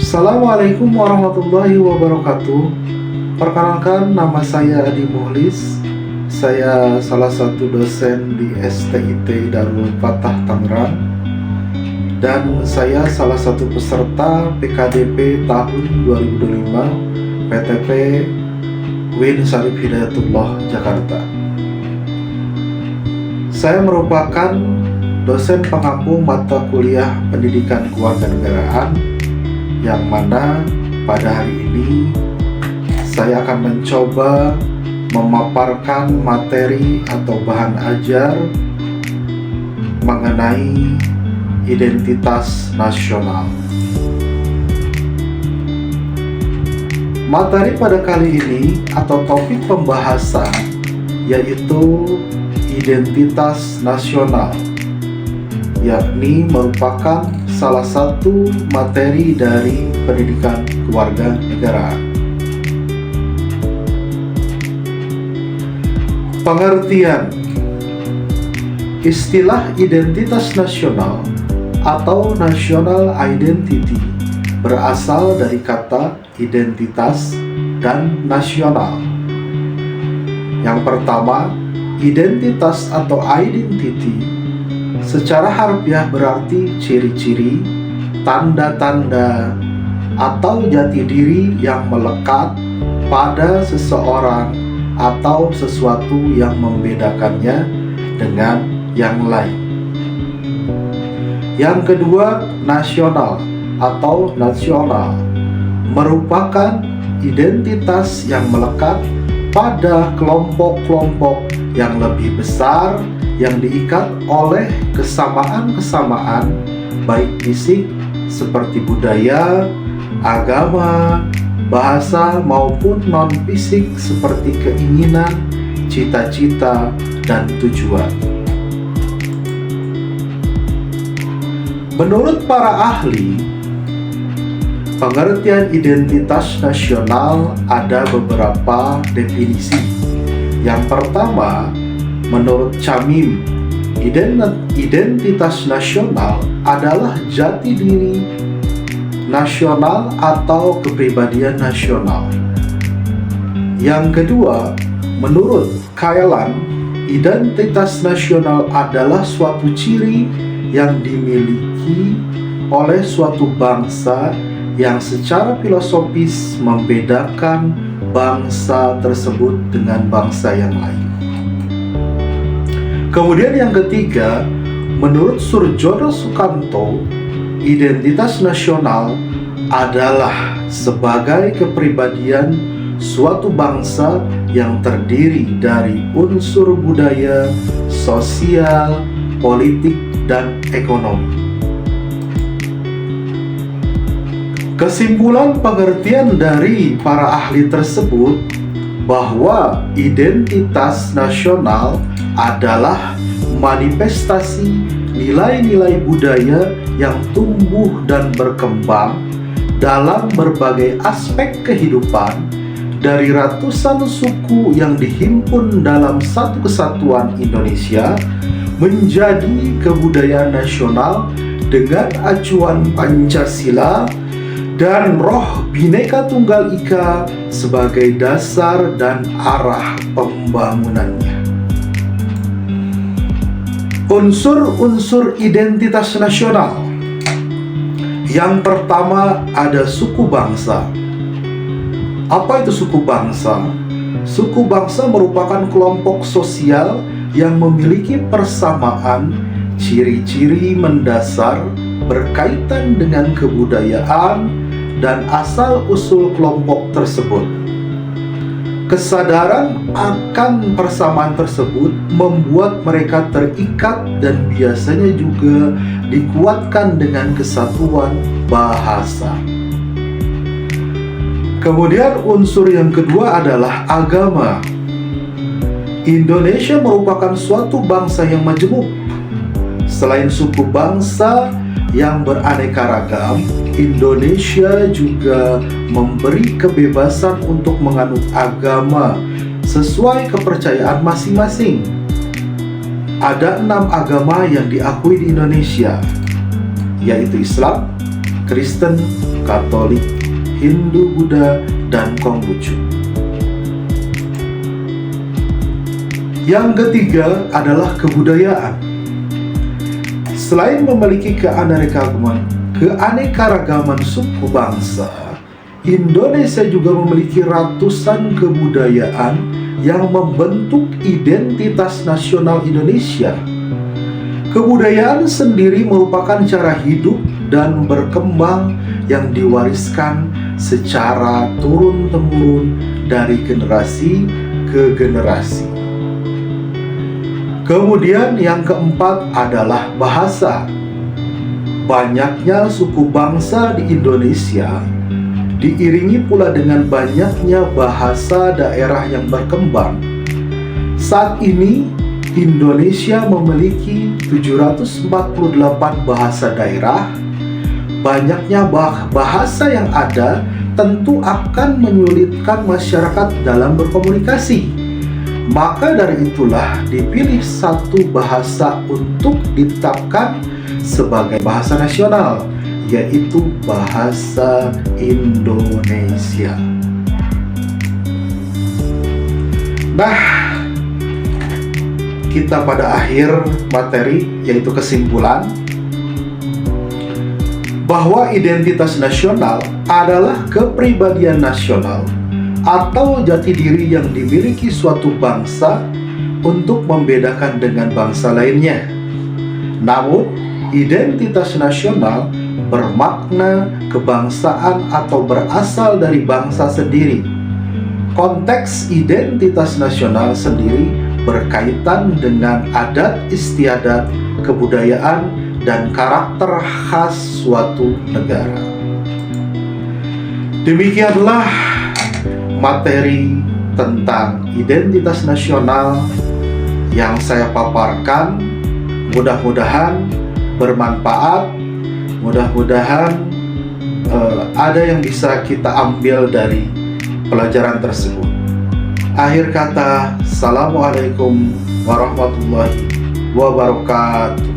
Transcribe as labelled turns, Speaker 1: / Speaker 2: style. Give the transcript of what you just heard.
Speaker 1: Assalamualaikum warahmatullahi wabarakatuh. Perkenalkan, nama saya Adi Muhlis. Saya salah satu dosen di STIT Darul Fatah Tangerang, dan saya salah satu peserta PKDP tahun 2025 PTP UIN Syarif Hidayatullah Jakarta. Saya merupakan dosen pengampu mata kuliah pendidikan kewarganegaraan, yang mana pada hari ini saya akan mencoba memaparkan materi atau bahan ajar mengenai identitas nasional. Materi pada kali ini atau topik pembahasan yaitu identitas nasional, yakni merupakan salah satu materi dari pendidikan kewarganegaraan. Pengertian istilah identitas nasional atau national identity berasal dari kata identitas dan nasional. Yang pertama, identitas atau identity secara harfiah berarti ciri-ciri, tanda-tanda, atau jati diri yang melekat pada seseorang atau sesuatu yang membedakannya dengan yang lain. Yang kedua, nasional atau nasional merupakan identitas yang melekat pada kelompok-kelompok yang lebih besar yang diikat oleh kesamaan-kesamaan baik fisik seperti budaya, agama, bahasa maupun non-fisik seperti keinginan, cita-cita, dan tujuan. Menurut para ahli, pengertian identitas nasional ada beberapa definisi. Yang pertama, menurut Camim, identitas nasional adalah jati diri nasional atau kepribadian nasional. Yang kedua, menurut Kailan, identitas nasional adalah suatu ciri yang dimiliki oleh suatu bangsa yang secara filosofis membedakan bangsa tersebut dengan bangsa yang lain. Kemudian yang ketiga, menurut Surjono Sukanto, identitas nasional adalah sebagai kepribadian suatu bangsa yang terdiri dari unsur budaya, sosial, politik, dan ekonomi. Kesimpulan pengertian dari para ahli tersebut bahwa identitas nasional adalah manifestasi nilai-nilai budaya yang tumbuh dan berkembang dalam berbagai aspek kehidupan dari ratusan suku yang dihimpun dalam satu kesatuan Indonesia menjadi kebudayaan nasional dengan acuan Pancasila dan roh Bhinneka Tunggal Ika sebagai dasar dan arah pembangunannya. Unsur-unsur identitas nasional. Yang pertama ada suku bangsa. Apa itu suku bangsa? Suku bangsa merupakan kelompok sosial yang memiliki persamaan ciri-ciri mendasar berkaitan dengan kebudayaan dan asal-usul kelompok tersebut. Kesadaran akan persamaan tersebut membuat mereka terikat dan biasanya juga dikuatkan dengan kesatuan bahasa. Kemudian unsur yang kedua adalah agama. Indonesia merupakan suatu bangsa yang majemuk. Selain suku bangsa yang beraneka ragam, Indonesia juga memberi kebebasan untuk menganut agama sesuai kepercayaan masing-masing. Ada 6 agama yang diakui di Indonesia, yaitu Islam, Kristen, Katolik, Hindu, Buddha, dan Konghucu. Yang ketiga adalah kebudayaan. Selain memiliki keanekaragaman suku bangsa, Indonesia juga memiliki ratusan kebudayaan yang membentuk identitas nasional Indonesia. Kebudayaan sendiri merupakan cara hidup dan berkembang yang diwariskan secara turun-temurun dari generasi ke generasi. Kemudian yang keempat adalah bahasa. Banyaknya suku bangsa di Indonesia diiringi pula dengan banyaknya bahasa daerah yang berkembang. Saat ini Indonesia memiliki 748 bahasa daerah. Banyaknya bahasa yang ada tentu akan menyulitkan masyarakat dalam berkomunikasi. Maka dari itulah dipilih satu bahasa untuk ditetapkan sebagai bahasa nasional, yaitu bahasa Indonesia. Nah, kita pada akhir materi, yaitu kesimpulan bahwa identitas nasional adalah kepribadian nasional atau jati diri yang dimiliki suatu bangsa untuk membedakan dengan bangsa lainnya. Namun, identitas nasional bermakna kebangsaan atau berasal dari bangsa sendiri. Konteks identitas nasional sendiri berkaitan dengan adat istiadat, kebudayaan, dan karakter khas suatu negara. Demikianlah materi tentang identitas nasional yang saya paparkan. Mudah-mudahan bermanfaat, mudah-mudahan ada yang bisa kita ambil dari pelajaran tersebut. Akhir kata, Assalamualaikum warahmatullahi wabarakatuh.